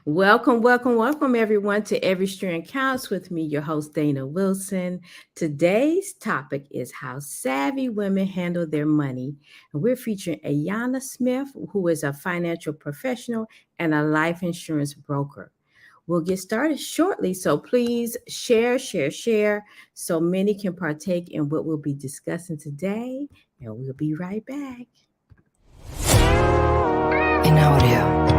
Welcome, welcome, welcome, everyone, to Every Strand Counts with me, your host, Dana Wilson. Today's topic is how savvy women handle their money. And we're featuring Ayanna Smith, who is a financial professional and a life insurance broker. We'll get started shortly, so please share, share, share so many can partake in what we'll be discussing today. And we'll be right back. In audio.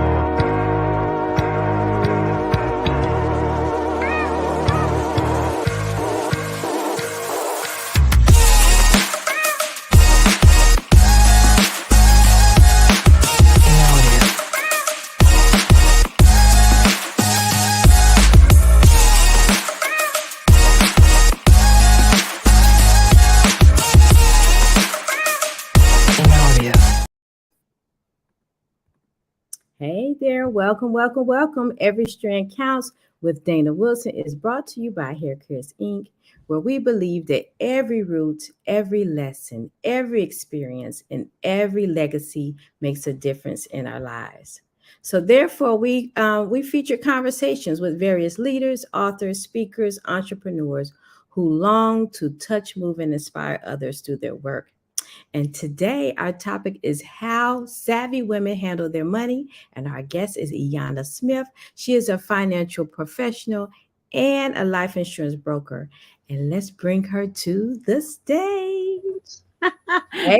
Hey there, welcome, welcome, welcome. Every Strand Counts with Dana Wilson is brought to you by Haircare Inc., where we believe that every root, every lesson, every experience, and every legacy makes a difference in our lives. So, therefore, we feature conversations with various leaders, authors, speakers, entrepreneurs who long to touch, move, and inspire others through their work. And today, our topic is how savvy women handle their money. And our guest is Ayanna Smith. She is a financial professional and a life insurance broker. And let's bring her to the stage. Hey,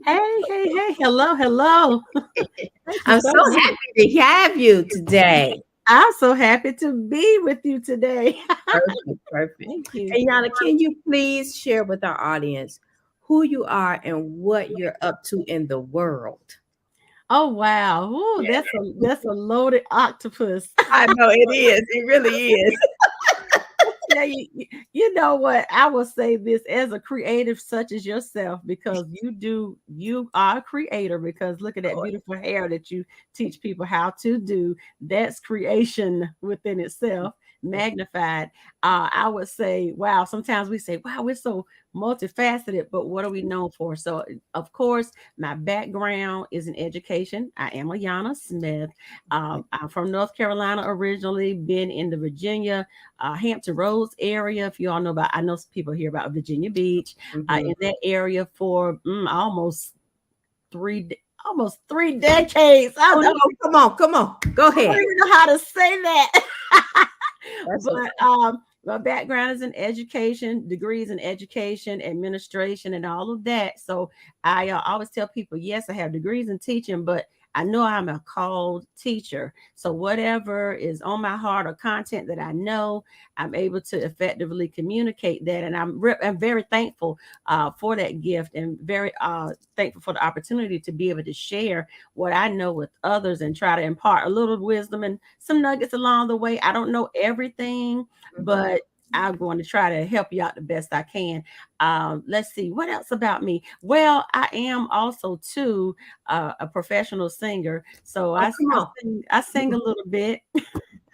Hey. Hello, hello. Thank you I'm so so much. happy to have you today. I'm so happy to be with you today. Perfect, perfect. Thank you. Ayanna, can you please share with our audience who you are and what you're up to in the world? Oh wow. Ooh, that's a loaded octopus. I know it is. It really is. Yeah, you know what? I will say this as a creative such as yourself, because you are a creator, because look at that beautiful hair that you teach people how to do. That's creation within itself, magnified. I would say, wow, sometimes we say, wow, we're so multifaceted, but what are we known for? So, of course, my background is in education. I am Ayanna Smith. I'm from North Carolina originally, been in the Virginia Hampton Roads area. If you all know about, I know some people hear about Virginia Beach. In that area for three, almost 3 decades. Oh no, come on. Go I don't ahead. even know how to say that. That's But my background is in education, degrees in education, administration, and all of that. So I always tell people, yes, I have degrees in teaching, but I know I'm a called teacher. So whatever is on my heart or content that I know, I'm able to effectively communicate that. And I'm very thankful for that gift, and very thankful for the opportunity to be able to share what I know with others and try to impart a little wisdom and some nuggets along the way. I don't know everything, but I'm going to try to help you out the best I can. Let's see what else about me. Well, I am also too a professional singer, so come on. I sing a little bit.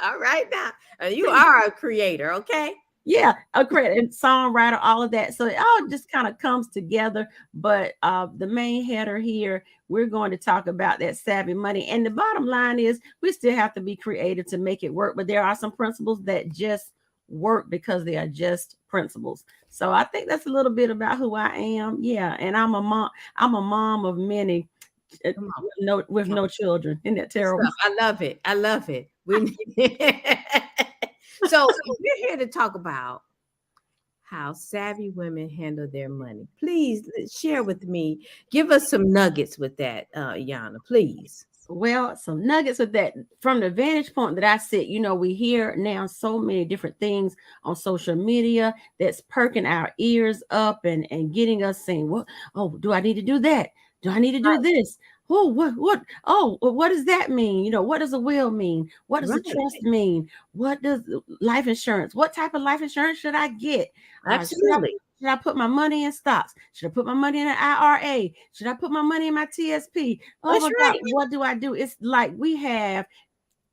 All right now. You are a creator, okay? Yeah, a great and songwriter, all of that. So it all just kind of comes together. But the main header here, we're going to talk about that savvy money. And the bottom line is we still have to be creative to make it work. But there are some principles that just work because they are just principles. So I think that's a little bit about who I am. Yeah. And I'm a mom. I'm a mom of many, Come on. with no children. Isn't that terrible? So, I love it. I love it. So we're here to talk about how savvy women handle their money. Please share with me. Give us some nuggets with that, Yana, please. Well, some nuggets with that from the vantage point that I sit. We hear now so many different things on social media that's perking our ears up and getting us saying, "What? Oh, do I need to do that? Do I need to do this? Oh, what? Oh, what does that mean? What does a will mean? What does a Right. trust mean? What does life insurance? What type of life insurance should I get? Absolutely. Should I put my money in stocks? Should I put my money in an IRA? Should I put my money in my TSP? Oh That's my God, right. what do I do? It's like we have,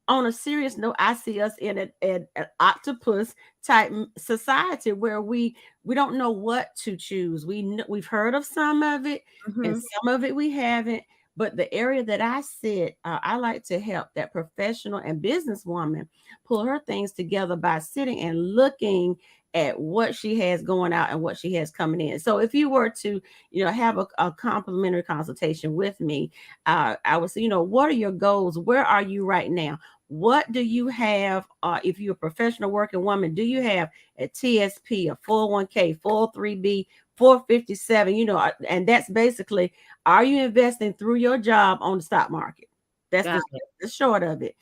on a serious note, I see us in an octopus type society where we don't know what to choose. We've heard of some of it, and Mhm. some of it we haven't. But the area that I sit, I like to help that professional and businesswoman pull her things together by sitting and looking at what she has going out and what she has coming in. So if you were to, have a complimentary consultation with me, I would say, what are your goals? Where are you right now? What do you have? If you're a professional working woman, do you have a TSP, a 401k, 403b, 457? And that's basically, are you investing through your job on the stock market? That's the short of it.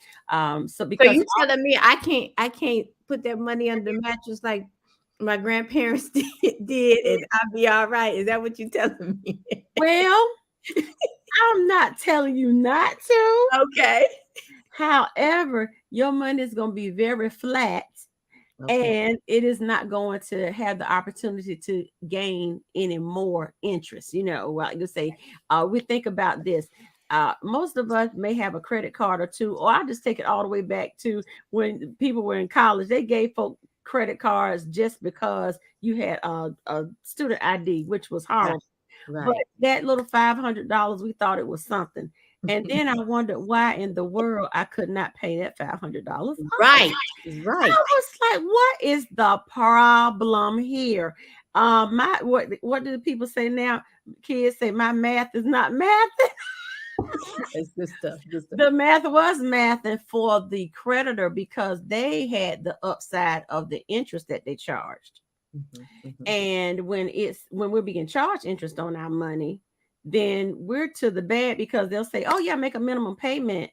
So because you telling me I can't put that money under the mattress like my grandparents did and I'll be all right? Is that what you're telling me? Well, I'm not telling you not to. Okay. However, your money is going to be very flat. Okay. And it is not going to have the opportunity to gain any more interest. Like you say, we think about this. Most of us may have a credit card or two, or I'll just take it all the way back to when people were in college. They gave folk credit cards just because you had a student ID, which was horrible. Right. But that little $500, we thought it was something. And then I wondered why in the world I could not pay that $500. Right. I was like, what is the problem here? What do the people say now? Kids say my math is not math. It's good stuff. The math was mathing for the creditor because they had the upside of the interest that they charged. And when we're being charged interest on our money, then we're to the bad because they'll say, oh yeah, make a minimum payment,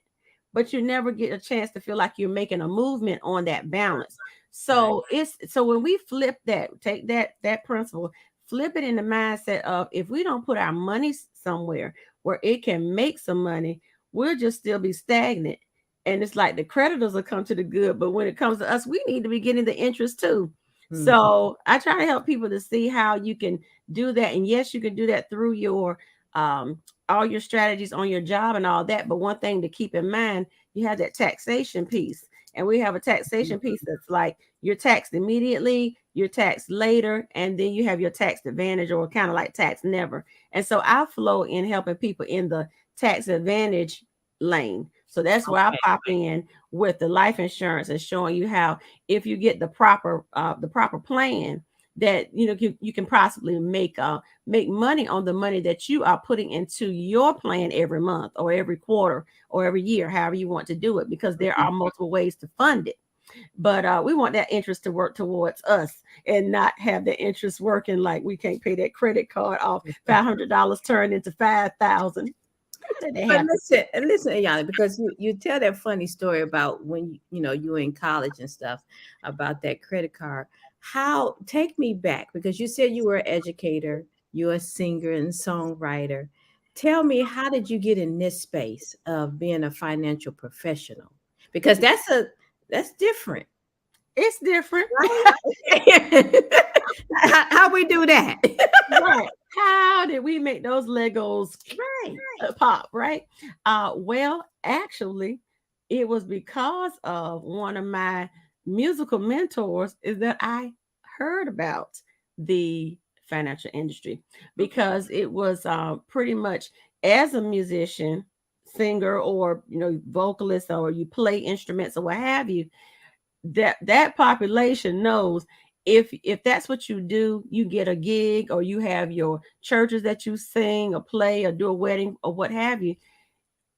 but you never get a chance to feel like you're making a movement on that balance. So so when we flip that, take that principle, flip it in the mindset of, if we don't put our money somewhere where it can make some money, we'll just still be stagnant. And it's like the creditors will come to the good, but when it comes to us, we need to be getting the interest too. So I try to help people to see how you can do that. And yes, you can do that through your all your strategies on your job and all that. But one thing to keep in mind, you have that taxation piece. And we have a taxation piece that's like you're taxed immediately, you're taxed later, and then you have your tax advantage, or kind of like tax never. And so I flow in helping people in the tax advantage lane. So that's where I pop in with the life insurance and showing you how, if you get the proper plan, that you can possibly make money on the money that you are putting into your plan every month or every quarter or every year, however you want to do it, because there are multiple ways to fund it. But we want that interest to work towards us and not have the interest working like we can't pay that credit card off. $500 turned into $5,000. But listen, Ayanna, because you tell that funny story about when you were in college and stuff about that credit card. Take me back, because you said you were an educator, you're a singer and songwriter. Tell me, how did you get in this space of being a financial professional? Because that's different. It's different. Right? How we do that? Right. How did we make those Legos pop? Right. Well, actually, it was because of one of my musical mentors is that I heard about the financial industry, because it was pretty much, as a musician, singer, or vocalist, or you play instruments or what have you, that population knows if that's what you do, you get a gig, or you have your churches that you sing or play or do a wedding or what have you.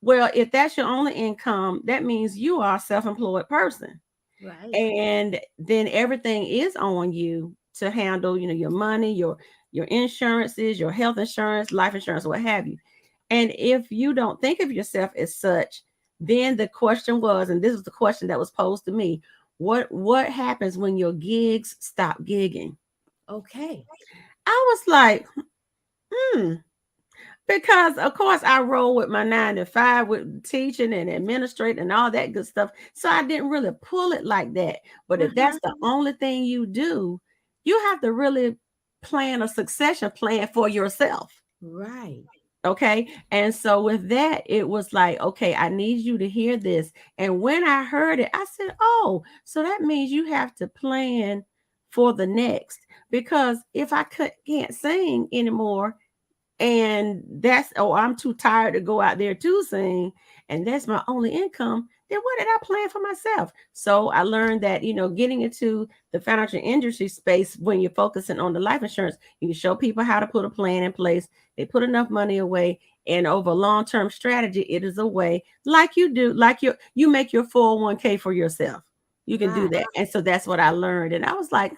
Well, if that's your only income, that means you are a self-employed person. Right. And then everything is on you to handle, your money, your insurances, your health insurance, life insurance, what have you. And if you don't think of yourself as such, then the question was, and this was the question that was posed to me, what happens when your gigs stop gigging? Okay. I was like, because of course I roll with my 9 to 5 with teaching and administrating and all that good stuff. So I didn't really pull it like that. But if that's the only thing you do, you have to really plan a succession plan for yourself. Right. Okay. And so with that, it was like, okay, I need you to hear this. And when I heard it, I said, oh, so that means you have to plan for the next. Because if I can't sing anymore, and that's, oh, I'm too tired to go out there to sing, and that's my only income, then what did I plan for myself? So I learned that, getting into the financial industry space, when you're focusing on the life insurance, you can show people how to put a plan in place. They put enough money away, and over long-term strategy, it is a way, like you do, like you make your 401k for yourself. You can do that. And so that's what I learned. And I was like,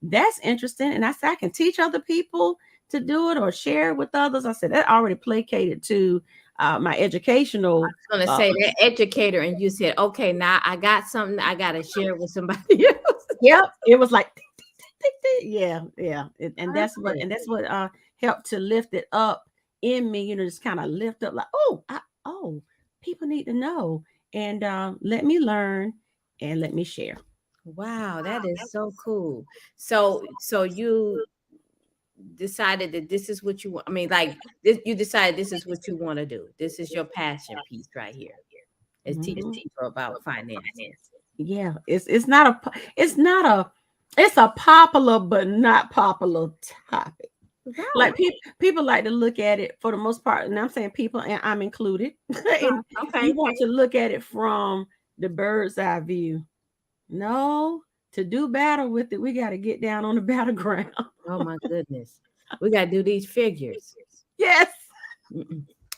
that's interesting. And I said, I can teach other people to do it or share it with others. I said, that already placated to my educational. I was going to say that educator, and you said, okay, now I got something I got to share with somebody else. Yep. It was like, yeah. And that's what helped to lift it up in me, just kind of lift up like, people need to know, and let me learn and let me share. Wow, that is so cool. So you decided that this is what you want. I mean, like this, you decided this is what you want to do. This is your passion piece right here. Is teaching people about finances. Yeah, it's a popular but not popular topic. Right. Like people like to look at it, for the most part, and I'm saying people, and I'm included. And you want to look at it from the bird's eye view. No, to do battle with it, we got to get down on the battleground. Oh my goodness, we got to do these figures. Yes.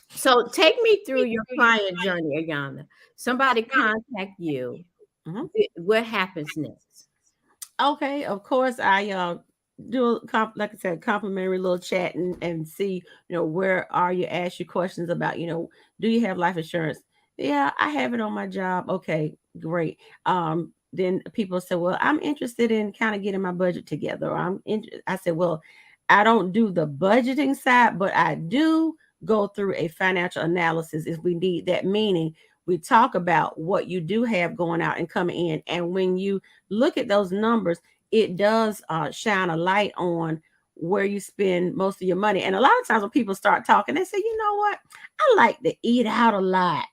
So take me through your client journey, Ayanna. Somebody contact you. What happens next? Okay, of course, I do, like I said, complimentary little chat and see, where are you, ask you questions about, do you have life insurance? Yeah, I have it on my job. Okay, great. Then people say, well, I'm interested in kind of getting my budget together. I said, well, I don't do the budgeting side, but I do go through a financial analysis if we need that, meaning we talk about what you do have going out and coming in. And when you look at those numbers, it does shine a light on where you spend most of your money. And a lot of times when people start talking, they say, you know what? I like to eat out a lot.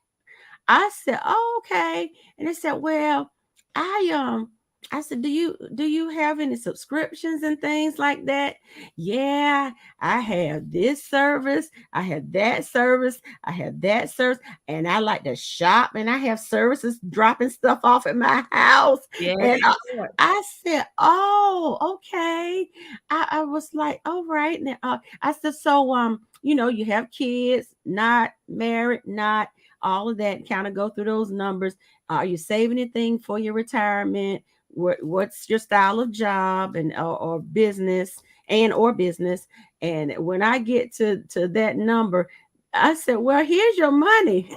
I said, oh, okay. And they said, well, I said, do you have any subscriptions and things like that? Yeah, I have this service. I have that service. I have that service. And I like to shop, and I have services dropping stuff off at my house. Yeah. And I said, oh, okay. I was like, all right. Now, I said, so, you have kids, not married, not all of that, kind of go through those numbers. Are you saving anything for your retirement? What's your style of job and or business or business? And when I get to that number, I said, well, here's your money.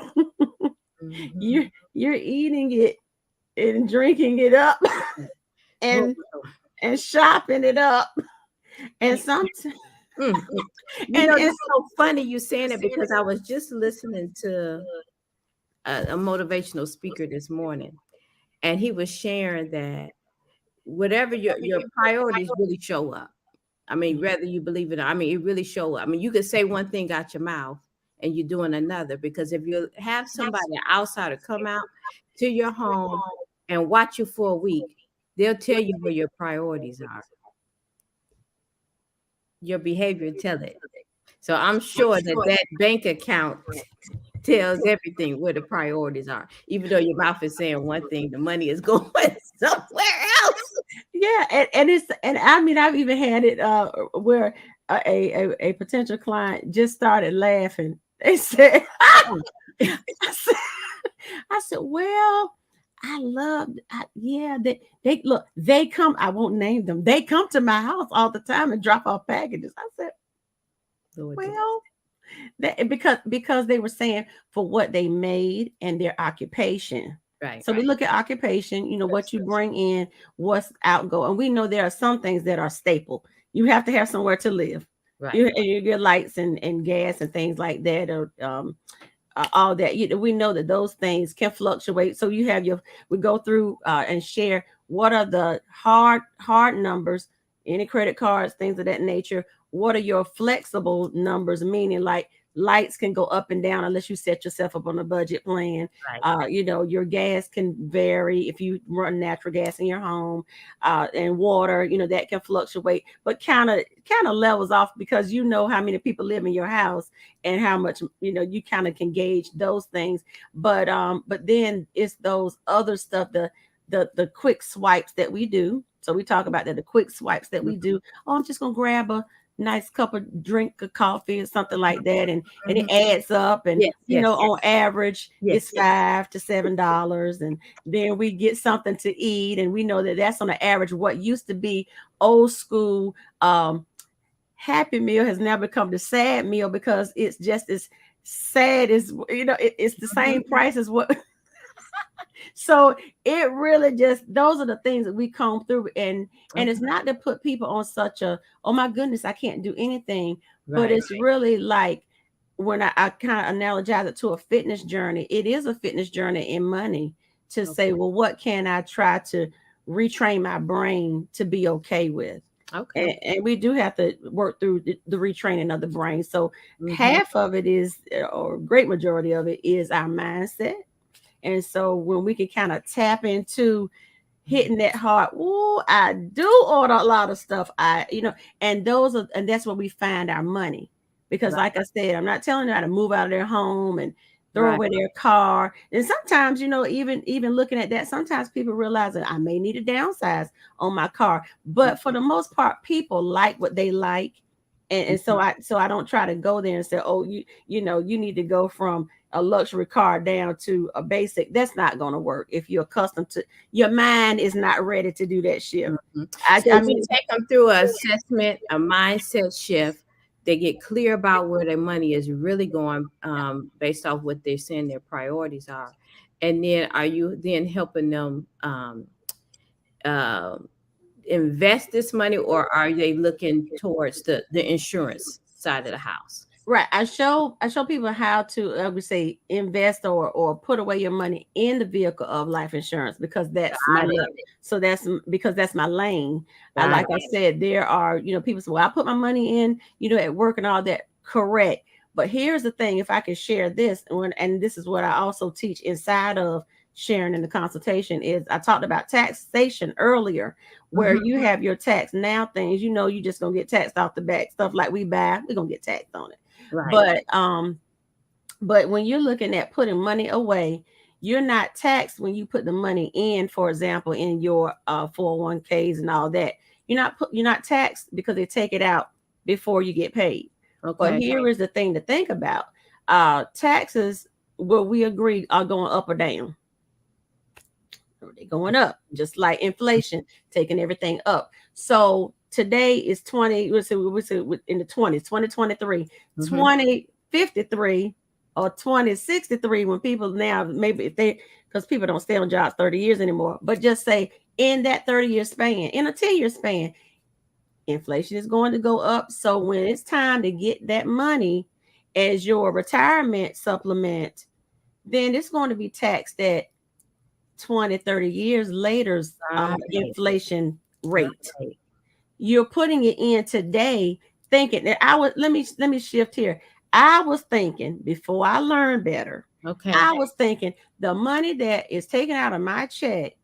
You're eating it and drinking it up and shopping it up. And sometimes and it's so funny you saying it, because I was just listening to a motivational speaker this morning, and he was sharing that whatever your priorities really show up. I mean, whether you believe it or not, I mean, it really show up. I mean, you could say one thing out your mouth and you're doing another, because if you have somebody outsider come out to your home and watch you for a week, they'll tell you where your priorities are. Your behavior tell it. So I'm sure that bank account tells everything where the priorities are. Even though your mouth is saying one thing, the money is going somewhere else. Yeah, and I mean, I've even had it where a potential client just started laughing. They said, I said, well, they look, they come, I won't name them. They come to my house all the time and drop off packages. I said, well, because they were saying for what they made and their occupation. Right. So we look at occupation, what you bring in, what's outgoing. And we know there are some things that are staple. You have to have somewhere to live. Right. You get lights and gas and things like that, or all that. We know that those things can fluctuate. So you have we go through and share what are the hard numbers, any credit cards, things of that nature. What are your flexible numbers, meaning like lights can go up and down unless you set yourself up on a budget plan. Right. Your gas can vary if you run natural gas in your home, and water, that can fluctuate, but kind of levels off because you know how many people live in your house and how much, you kind of can gauge those things. But then it's those other stuff, the quick swipes that we do. So we talk about that, the quick swipes that we do. Oh, I'm just gonna grab a nice cup of drink of coffee or something like that, and it adds up, and Yes. on average Yes. it's $5 to $7, and then we get something to eat, and we know that that's on the average. What used to be old school Happy Meal has now become the sad meal because it's just as sad as it's the same price as what. So it really just, those are the things that we comb through, and it's not to put people on such a, oh my goodness, I can't do anything, but it's really like when I kind of analogize it to a fitness journey. It is a fitness journey in money to say, well, what can I try to retrain my brain to be okay with? Okay. And we do have to work through the retraining of the brain. So half of it is, or a great majority of it is our mindset. And so when we can kind of tap into hitting that heart, oh, I do order a lot of stuff. And that's where we find our money. Because like I said, I'm not telling them how to move out of their home and throw away their car. And sometimes, even looking at that, sometimes people realize that I may need to downsize on my car. But for the most part, people like what they like. And so I don't try to go there and say, oh, you need to go from a luxury car down to a basic. That's not going to work if you're accustomed to, your mind is not ready to do that shift. I mean, take them through an assessment, a mindset shift. They get clear about where their money is really going, based off what they're saying their priorities are. And then are you then helping them invest this money, or are they looking towards the insurance side of the house? Right. I show people how to, I would say, invest or put away your money in the vehicle of life insurance, because that's my lane. So that's because that's my lane. Like I said, there are, people say, well, I put my money in, at work and all that. Correct. But here's the thing, if I can share this, and this is what I also teach inside of sharing in the consultation, is I talked about taxation earlier, where you have your tax now things, you just gonna get taxed off the back. Stuff like we buy, we're gonna get taxed on it. Right. But when you're looking at putting money away, you're not taxed when you put the money in, for example, in your 401ks and all that. You're not taxed because they take it out before you get paid. Okay. But here is the thing to think about. Taxes, what we agree, are going up or down. They're going up, just like inflation, taking everything up. So today is 20, we say in the 20s, 2023, 2053 or 2063, when people now, maybe because people don't stay on jobs 30 years anymore, but just say in that 30-year span, in a 10-year span, inflation is going to go up. So when it's time to get that money as your retirement supplement, then it's going to be taxed at 20, 30 years later's inflation rate. You're putting it in today thinking that let me shift here. I was thinking before I learned better. Okay. I was thinking the money that is taken out of my check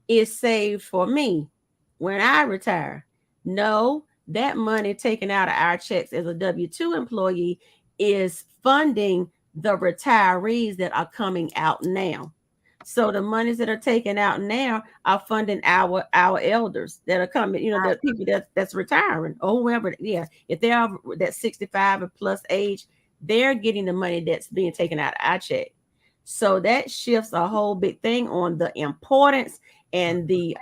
is saved for me when I retire. No, that money taken out of our checks as a W-2 employee is funding the retirees that are coming out now. So the monies that are taken out now are funding our elders that are coming, the people that's retiring or whoever. Yeah, if they are that 65 or plus age, they're getting the money that's being taken out of our check. So that shifts a whole big thing on the importance and the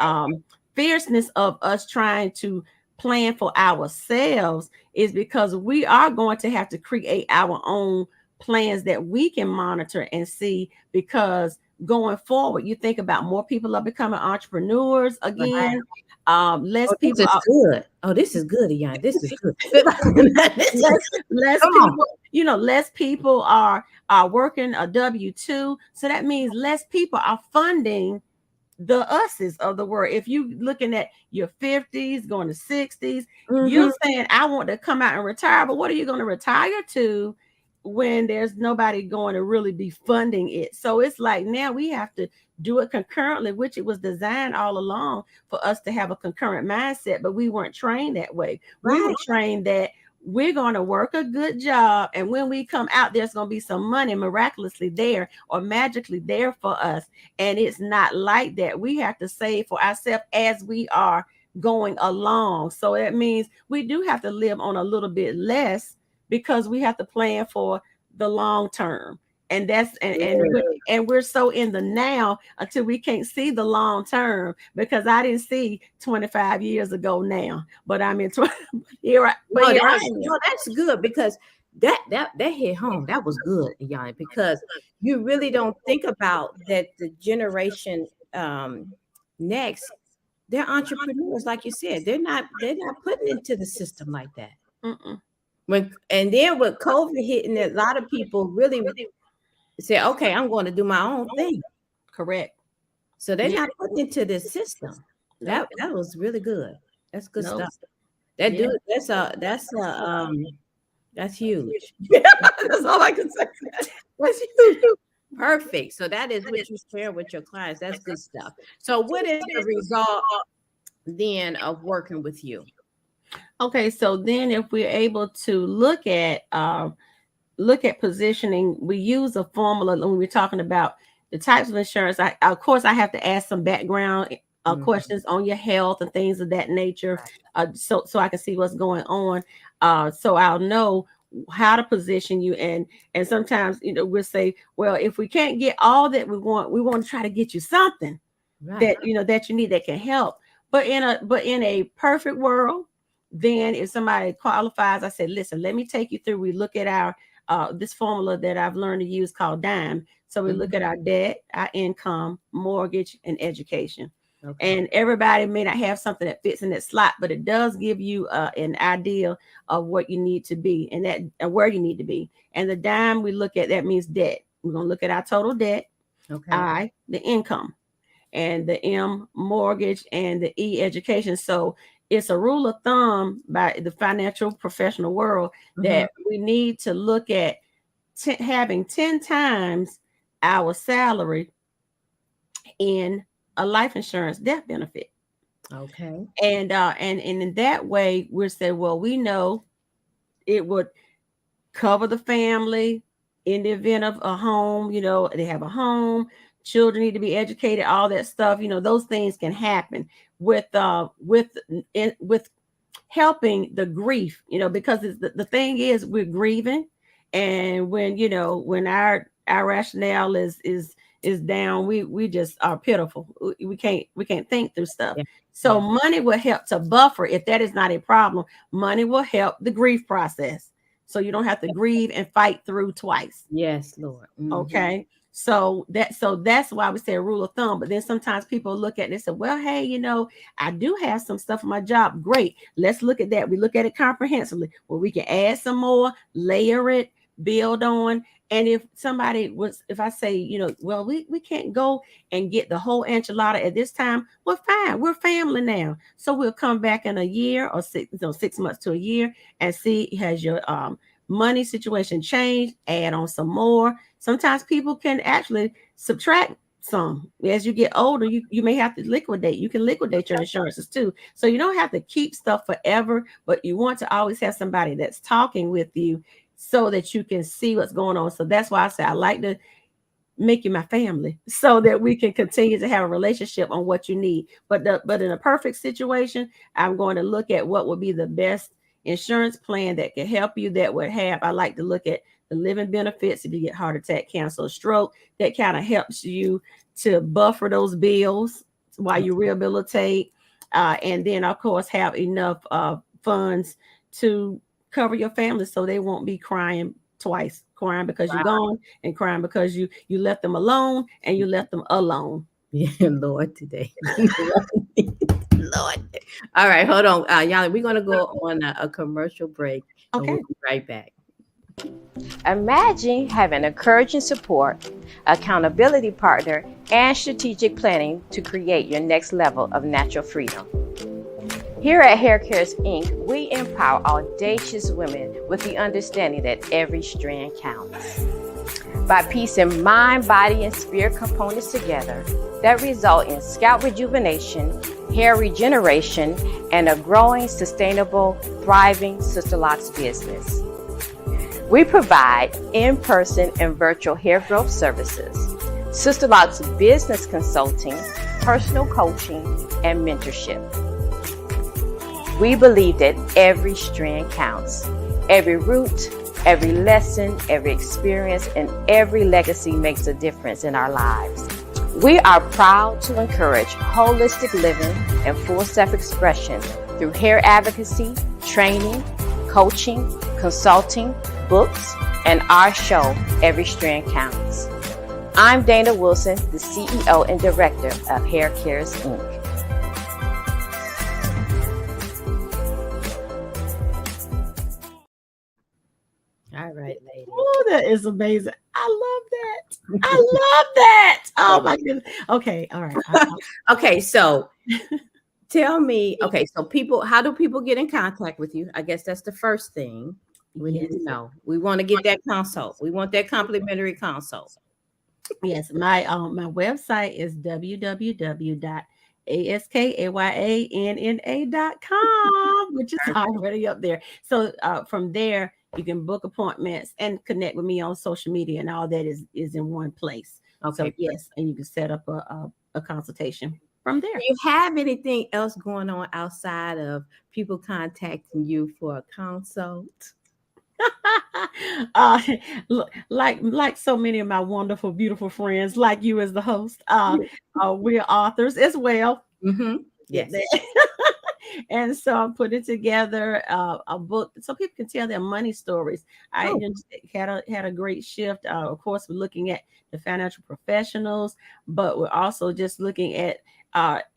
fierceness of us trying to plan for ourselves, is because we are going to have to create our own plans that we can monitor and see, because going forward, you think about more people are becoming entrepreneurs again. Less people. This is good. Oh, this is good, Ayanna. This is good. less people are working a W-2, so that means less people are funding the us's of the world. If you looking at your 50s going to 60s, you're saying I want to come out and retire, but what are you going to retire to when there's nobody going to really be funding it. So it's like now we have to do it concurrently, which it was designed all along for us to have a concurrent mindset, but we weren't trained that way. We were trained that we're going to work a good job, and when we come out, there's going to be some money miraculously there or magically there for us. And it's not like that. We have to save for ourselves as we are going along. So that means we do have to live on a little bit less, because we have to plan for the long term. And that's and we're so in the now until we can't see the long term, because I didn't see 25 years ago now, but I'm in 20 here. That's good, because that hit home. That was good, Ayanna, because you really don't think about that the generation next, they're entrepreneurs, like you said. They're not putting into the system like that. And then with COVID hitting, a lot of people really say, okay, I'm going to do my own thing. Correct. So they're not putting into this system. That was really good. That's good stuff. That's huge. That's all I can say. That's huge. Perfect. So that is what you share with your clients. That's good stuff. So what is the result then of working with you? Okay, so then if we're able to look at positioning, we use a formula when we're talking about the types of insurance. Of course, I have to ask some background questions on your health and things of that nature, so I can see what's going on. So I'll know how to position you. And sometimes, we'll say, well, if we can't get all that we want to try to get you something that that you need that can help. But in a perfect world, then if somebody qualifies, I said, listen, let me take you through. We look at our this formula that I've learned to use called DIME. So we look at our debt, our income, mortgage, and education. Okay. And everybody may not have something that fits in that slot, but it does give you an idea of what you need to be and where you need to be. And the DIME we look at, that means debt. We're going to look at our total debt, I, the income, and the M, mortgage, and the E, education. So it's a rule of thumb by the financial professional world that we need to look at having 10 times our salary in a life insurance death benefit. Okay. And in that way, we'll say, well, we know it would cover the family in the event of a home, they have a home, children need to be educated, all that stuff, those things can happen with helping the grief, because the thing is we're grieving. And when our rationale is down, we just are pitiful. We can't think through stuff. Yeah. So money will help to buffer. If that is not a problem, money will help the grief process. So you don't have to grieve and fight through twice. Yes, Lord. Okay. So that's why we say a rule of thumb. But then sometimes people look at it and say, well, hey, I do have some stuff on my job. Great. Let's look at that. We look at it comprehensively, where we can add some more, layer it, build on. And if I say, well, we can't go and get the whole enchilada at this time, well, fine. We're family now. So we'll come back in a year or 6 months to a year and see, has your money situation changed, add on some more. Sometimes people can actually subtract some. As you get older, you may have to liquidate. You can liquidate your insurances too. So you don't have to keep stuff forever, but you want to always have somebody that's talking with you so that you can see what's going on. So that's why I say I like to make you my family so that we can continue to have a relationship on what you need. But in a perfect situation, I'm going to look at what would be the best insurance plan that can help you, that would have, I like to look at the living benefits if you get heart attack, cancer, or stroke. That kind of helps you to buffer those bills while you rehabilitate. And then, of course, have enough funds to cover your family so they won't be crying twice, crying because you're gone and crying because you left them alone and you left them alone. Yeah, Lord, today. Lord. All right, hold on. Y'all, we're going to go on a commercial break. Okay. We'll be right back. Imagine having encouraging support, accountability partner, and strategic planning to create your next level of natural freedom. Here at Hair Cares Inc., we empower audacious women with the understanding that every strand counts. By piecing mind, body, and spirit components together that result in scalp rejuvenation, hair regeneration, and a growing, sustainable, thriving Sister Locks business. We provide in-person and virtual hair growth services, Sister Locks business consulting, personal coaching, and mentorship. We believe that every strand counts. Every root, every lesson, every experience, and every legacy makes a difference in our lives. We are proud to encourage holistic living and full self-expression through hair advocacy, training, coaching, consulting, books, and our show, Every Strand Counts. I'm Dana Wilson, the CEO and Director of Hair Cares Inc. All right, lady. Oh, that is amazing. I love that. I love that. Oh my goodness. Okay, all right. Okay, so tell me, so people, how do people get in contact with you? I guess that's the first thing we need to know. We want to get that consult. We want that complimentary consult. Yes, my website is www.askayanna.com, which is already up there. So from there, you can book appointments and connect with me on social media, and all that is in one place. Okay. So yes, and you can set up a consultation from there. Do you have anything else going on outside of people contacting you for a consult? Like so many of my wonderful, beautiful friends, like you as the host, we're authors as well. Mm-hmm. Yes. And so I'm putting together a book so people can tell their money stories. I had a great shift. Of course, we're looking at the financial professionals, but we're also just looking at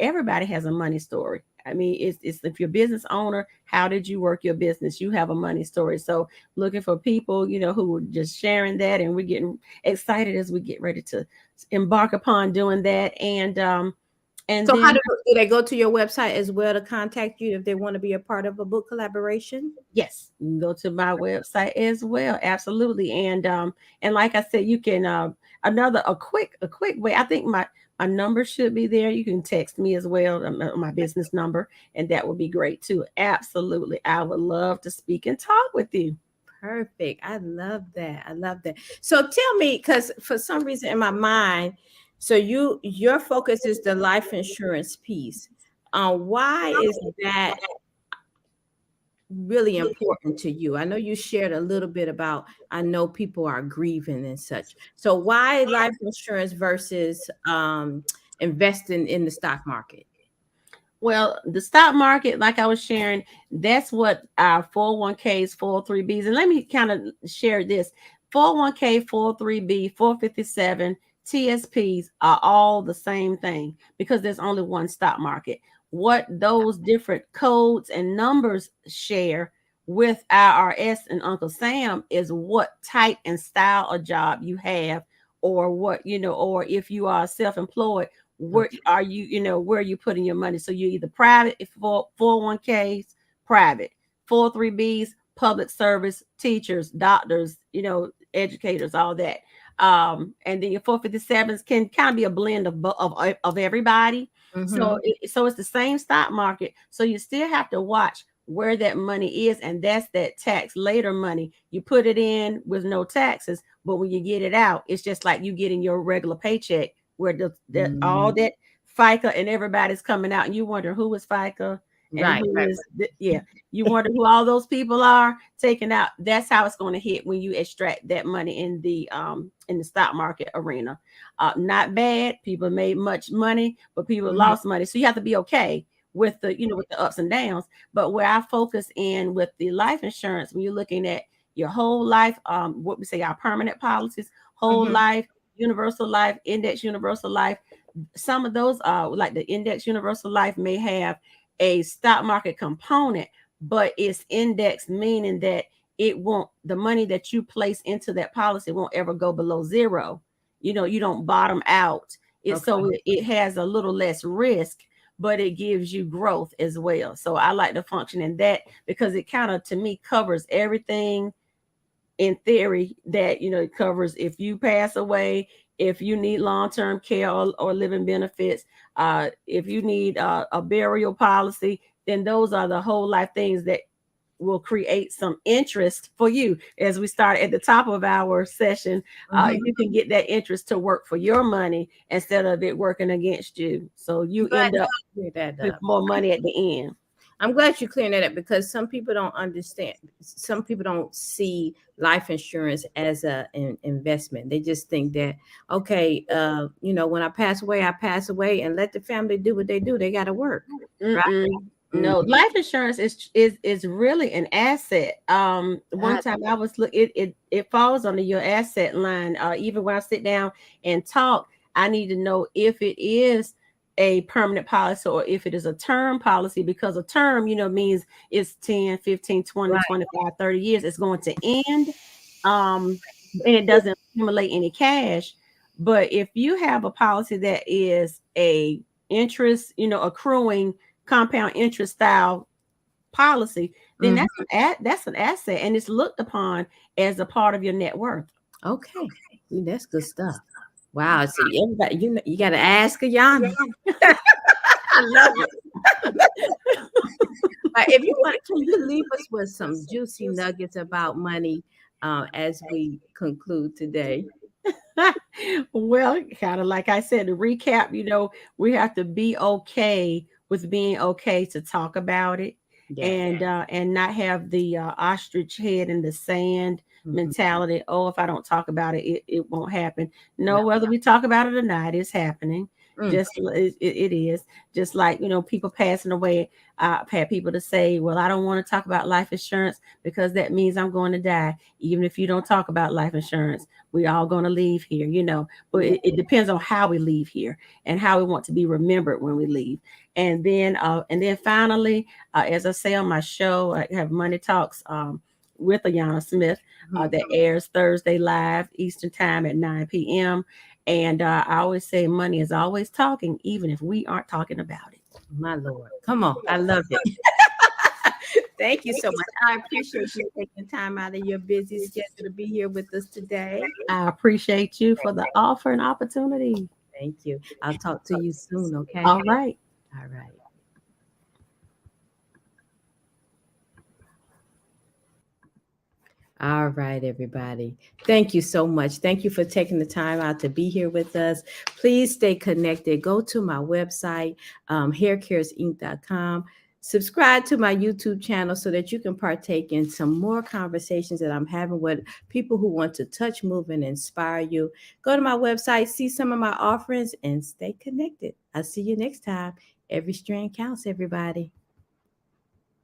everybody has a money story. I mean, it's if you're a business owner, how did you work your business? You have a money story. So looking for people, who are just sharing that, and we're getting excited as we get ready to embark upon doing that. And so then, how do they go to your website as well to contact you if they want to be a part of a book collaboration? Yes, you can go to my website as well. Absolutely. And like I said, you can a quick way. I think my number should be there. You can text me as well, my business number, and that would be great too. Absolutely. I would love to speak and talk with you. Perfect. I love that. So tell me, because for some reason in my mind, so your focus is the life insurance piece. Why is that really important to you? I know you shared a little bit about, I know people are grieving and such. So why life insurance versus investing in the stock market? Well, the stock market, like I was sharing, that's what our 401ks, 403bs, and let me kind of share this. 401k, 403b, 457, TSPs are all the same thing because there's only one stock market. What those different codes and numbers share with IRS and Uncle Sam is what type and style of job you have, or what, or if you are self-employed, where are you, where are you putting your money? So you're either private, if 401ks, private, 403bs, public service, teachers, doctors, educators, all that. And then your 457s can kind of be a blend of everybody. Mm-hmm. So it's the same stock market. So you still have to watch where that money is, and that's that tax later money. You put it in with no taxes, but when you get it out, it's just like you getting your regular paycheck, where all that FICA and everybody's coming out, and you wonder who is FICA. And you wonder who all those people are taking out. That's how it's going to hit when you extract that money in the stock market arena. Not bad. People made much money, but people lost money. So you have to be okay with the with the ups and downs. But where I focus in with the life insurance, when you're looking at your whole life, what we say our permanent policies, whole life, universal life, index universal life. Some of those like the index universal life may have a stock market component, but it's indexed, meaning that the money that you place into that policy won't ever go below zero. You don't bottom out. So it has a little less risk, but it gives you growth as well. So I like to function in that because it kind of, to me, covers everything in theory. That, it covers if you pass away, if you need long-term care or living benefits, if you need a burial policy, then those are the whole life things that will create some interest for you. As we start at the top of our session, you can get that interest to work for your money instead of it working against you. So you end up with more money at the end. I'm glad you're clearing that up, because some people don't understand. Some people don't see life insurance as an investment. They just think that, okay, when I pass away, and let the family do what they do. They got to work. Right? No, life insurance is really an asset. One time I was it falls under your asset line. Even when I sit down and talk, I need to know if it is a permanent policy or if it is a term policy, because a term, means it's 10, 15, 20, right, 25, 30 years. It's going to end. And it doesn't accumulate any cash. But if you have a policy that is a interest, accruing compound interest style policy, then that's an asset, and it's looked upon as a part of your net worth. Okay, that's good stuff. Wow, see, everybody, you got to ask Ayanna. I love it. If you want, can you leave us with some juicy nuggets about money as we conclude today? Well, kind of like I said, to recap, we have to be okay with being okay to talk about it, and not have the ostrich head in the sand mentality. Oh, if I don't talk about it, it won't happen. No, whether we talk about it or not, it's happening. Just it is just like, people passing away. I've had people to say, well, I don't want to talk about life insurance because that means I'm going to die. Even if you don't talk about life insurance, we all going to leave here, but it depends on how we leave here and how we want to be remembered when we leave. And then finally, as I say on my show, I have Money Talks with Ayanna Smith that airs Thursday live Eastern time at 9 p.m. And I always say money is always talking, even if we aren't talking about it. My Lord. Come on. I love it. Thank you so much. I appreciate you taking time out of your busy schedule to be here with us today. I appreciate you for the offer and opportunity. Thank you. I'll talk to you soon, okay? All right. All right. All right, everybody. Thank you so much. Thank you for taking the time out to be here with us. Please stay connected. Go to my website, haircaresinc.com. Subscribe to my YouTube channel so that you can partake in some more conversations that I'm having with people who want to touch, move, and inspire you. Go to my website, see some of my offerings, and stay connected. I'll see you next time. Every strand counts, everybody.